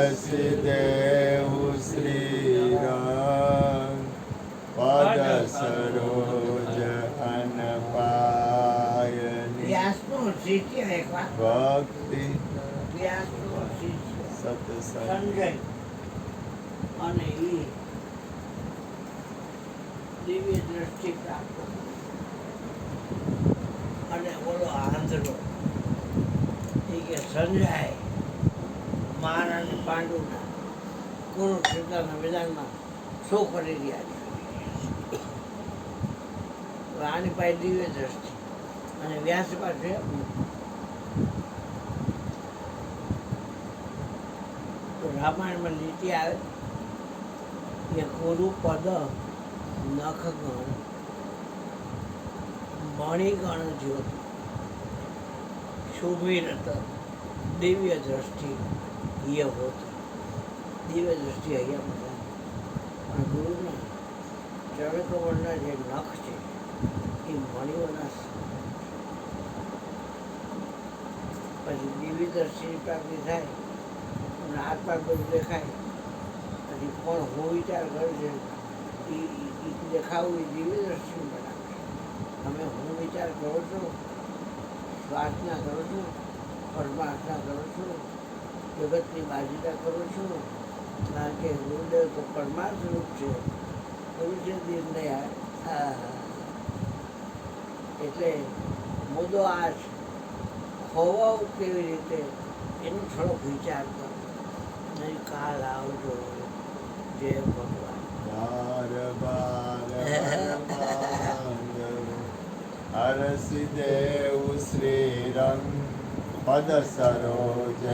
હરસિદેવ શ્રી રામ પદ સરોજ અન પાયની વ્યાસનો શિષ્ય એકવાર ભક્તિ વ્યાસનો શિષ્ય સત્સંગ સંજય અને એ દિવ્ય દ્રષ્ટિ પ્રાપ્ત અને બોલો આંધળો એ કે સંજય મહારાણી પાંડુના કુરુક્ષેત્રના મેદાનમાં શું કરી રહ્યા છે? આની પાસે દિવ્ય દ્રષ્ટિ અને વ્યાસ પાસે તો રામાયણમાં નીતિ આવે કે ગુરુ પદ નખગણ મણિગણ જ્યોત શુભિરત દિવ્ય દ્રષ્ટિ ય હોત. દિવ્ય દ્રષ્ટિ અહીંયા બધા પણ ગુરુના ચરણકમળના જે નખ છે એ મણિઓના પછી દિવ્ય દ્રષ્ટિની પ્રાપ્તિ થાય અને આત્મા બધું દેખાય. પછી કોણ હું વિચાર કરે છે એ દેખાવું એ દિવ્ય દ્રષ્ટિનું બનાવે. તમે હું વિચાર કરો છો, શ્વાસના કરો છો, પરમાર્થના કરો છો, જગતની બાજીના કરો છો, કારણ કે ગુરુદેવ તો પરમાર્થ રૂપ છે. એવું છે નિર્ણય એટલે મુદ્દો આ છે. ખોવાવું કેવી રીતે એનો થોડોક વિચાર કરો. નહીં કાલ આવજો. જય ભગવાન. બાર બાર હરસિદેવ શ્રી રામ પદ સરોજ